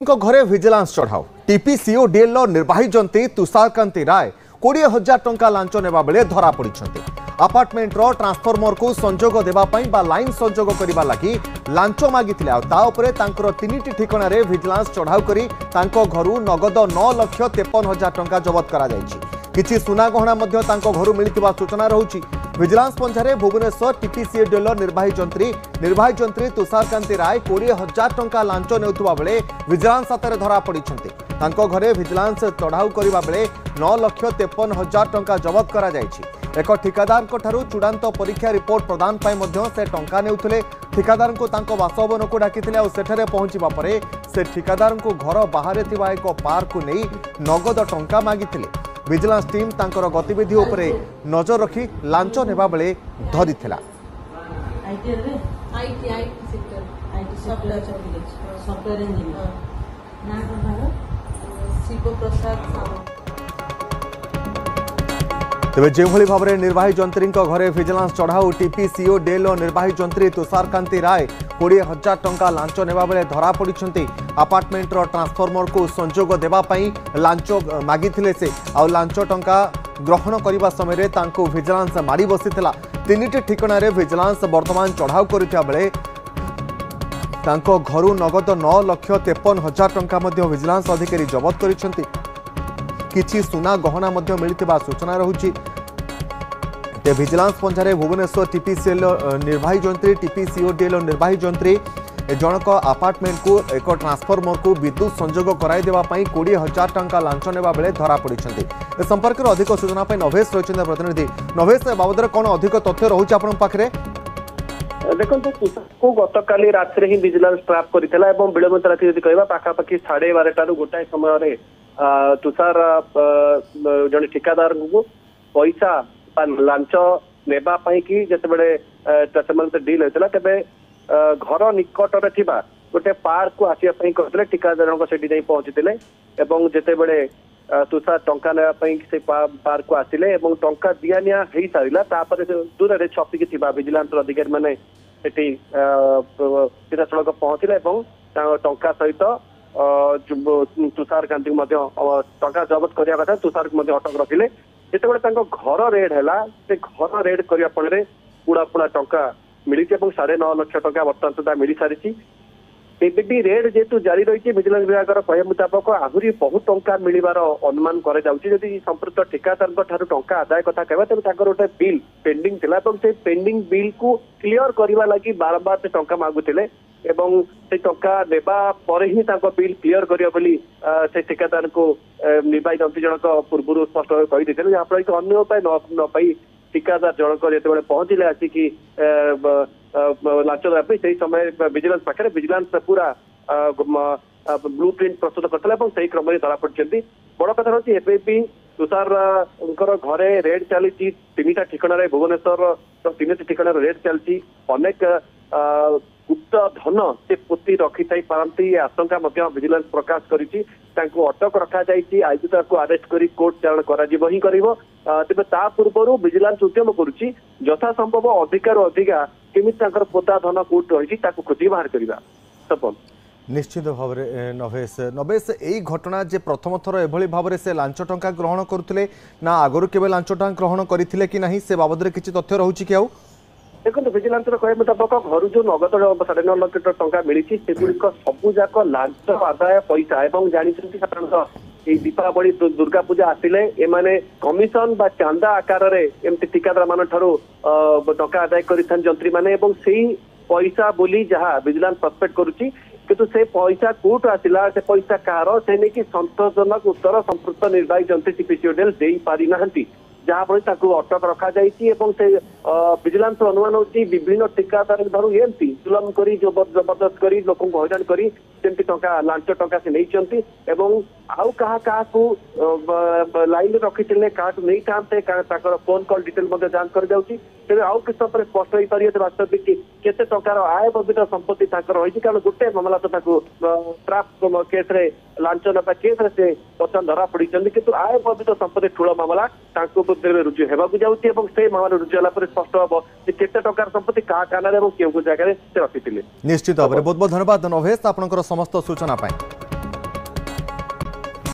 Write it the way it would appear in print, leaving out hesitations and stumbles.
घरे vigilance चढ़ाऊ टीपीसीओ DL निर्वाही जंती तुषारकांति राय 20,000 टंका launch नेबा बेले धरा पड़ी। अपार्टमेंट ट्रांसफॉर्मर को संजोग देवाई लाइन संजोग करने लगी लांच मागिथिले आउे तीनिटी ठिकाण विजिलेंस चढ़ाऊ करी घर नगद 9,53,000 टंका जबत करा किछि सुना गहना घर मिलता सूचना रहुछि। विजिलेंस पंजारे भुवनेश्वर टीपीसीए डीएल निर्वाही जंत्री तुषारकांति राय 20,000 टंका लांच नेउथुबा बेले विजिलेंस हाथ धरा पड़ी। घरे विजिलेंस चढ़ाऊ करबा बेले 9,53,000 टंका जबत करा एक ठिकादार चूड़ांत परीक्षा रिपोर्ट प्रदान से टंका नेउथले। ठिकादार को बासभवन को डाकिथिले और सेठरे पहुंचबा परे से ठिकादार को घर बाहर थिबा एक पार्क को नहीं नगद टंका मागिथिले। विजिलेंस टीम तांकर गतिविधि उपरे नजर रखी लांच नेबा बेले धरिथिला। तेज जो भाव में निर्वाही जंत्री घरे विजिलेंस चढ़ाऊ टीपीसीओ डीएल निर्वाही जंत्री तुषारकांति राय 20,000 टंका लांच नेबा बेले धरा पड़ी। अपार्टमेंट ट्रांसफॉर्मर को संजोग देवाई लांच मागिथिले से आउ लांच टंका ग्रहण करने समय विजिलेंस मारी बसीथिला। तीनिटी ठिकाण विजिलेंस वर्तमान चढ़ाऊ करथिबा बेले घर नगद 9,53,000 टंका विजिलेंस अधिकारी जबत करिसेंती। किछि सुना गहना मिलता सूचना रहुछि। विजिलेंस पंजारे भुवनेश्वर टीपीसीएल निर्वाही जंत्री टीपीसीओ डीएल निर्वाही जंत्री जनक अपार्टमेंट को एक ट्रांसफॉर्मर को विद्युत संजोग कराई देबा पई 20,000 टंका लांच नेबा बेले धरा पड़िछन्ती। ए संपर्क में अधिक सूचना पई नवेश रहिछन्ती प्रतिनिधि। नवेश बाबद कौन अधिक तथ्य रहुछि आपन पाखरे? देखो को गतकाली रात्रि ही विजिलेंस ट्रैप करथिला एवं विलंबित राति जदि कहबा पाखापाखि 12:30 गोटाए समय तुषार जड़े ठिकादार को पैसा लांच नेबा कि जिते डील होता तेरे घर निकटर थिबा गोटे पार्क को आसवाई कहते ठिकादार से पहुंची जिते तुषार टंका नापी से पार्क को आसिले टंका दिया निया हो सारा दूर से छपिकी विजिलेंस अधिकारी मैंने सीधा सड़क पहुंचले टंका सहित तुषारकांति टंका जबत करने कथा तुषार को अटक रखिले। जिते घर रेड है घर रेड करने फल पुड़ा पुड़ा टंका मिली 9.5 लाख टंका बर्तमान सुधा मिल सारी। भी रेड जेहेतु जारी रही विजिलेंस विभाग कह मुताबक आहरी बहुत टंका मिलवार अनुमान करी संपृक्त ठिकादार टंका आदाय कथा कहवा तेज गोटे बिल पेंडिंग थिला से पेंडिंग बिल को क्लियर करने लगी बार बार से टंका मागुले से टंका नेबा पर ही बिल क्लियर करियो से ठिकादार को निर्वाही जंत्री जनक पूर्व स्पष्ट कही जहाँफल कि अन्य उपाय न पाई ठिकादार जनक जो पहुंचले आसिक लांच देवाई से समय विजिलेंस पाखे विजिलेंस पूरा ब्लू प्रिंट प्रस्तुत करता से क्रम में धरा पड़ी। बड़ कथा हूँ एवं तुषार घरे रेड चली 3टा ठिकाण भुवनेश्वर 3टी ठिकाण रेड चलती अनेक गुप्त धन से पोती रखी पारती आशंका विजिलेंस प्रकाश करी अटक रखा आईजी को अरेस्ट कर कोर्ट चालाण कर तेज ता पूर्व विजिलेंस उद्यम करुच्ची यथासंभव अधिकार अधिका केमी पोता धन कोर्ट रही खोजी बाहर करवा सपन निश्चित भाव में नवेश यही घटना जे प्रथम थर एभली भाव से लांच टंका ग्रहण करुले ना आगु केवे लांच टंका ग्रहण करथिले कि नहीं से बाबद किसी तथ्य रहुछि कि आउ? देखो विजिलेंस कह मुताबक घर जो नगद 9.5 लाख टंका मिली सेगुड़िक सबूक लांच आदाय पैसा और जानते साधारणतः ये दीपावली दुर्गा पूजा आसिले एमाने कमिशन बा चांदा आकार एमती ठिकादार मान टंका आदाय कर जंत्री मैंने पैसा बोली जहाँ विजिलेंस सस्पेक्ट करुच्ची किंतु से पैसा कोर्ट आसिला से पैसा कार से नहीं संतोषजनक उत्तर संपृक्त निर्वाही जंत्री टीपीसीओ डीएल दे पारि नाहंती जहाँफल अटक रखा से विजिलेंस अनुमान होती विभिन्न ठिकादार धरू एमती जुलम कर जबरदस्त कर लोक हईराण कर टंका लांच टंका से नहीं आउ क्या लाइन रखी क्या नहीं था फोन कॉल डिटेल जांच कर तेज आउ कि स्पष्ट हो पारे वास्तविक केते टंकार आय बर्धित संपत्ति रही कारण गोटे मामला तो ट्राप केस लांच नपा केस से बर्तमान धरा पड़ी किंतु आय बर्धित संपत्ति ठूल मामला रुजु होगा जाऊँगी से मामला रुजु होगा स्पष्ट हम केते टंकार संपत्ति क्या काना केउ जगह से रखी। निश्चित भाव में बहुत बहुत धन्यवाद नवेश आपनकर समस्त सूचना पाए।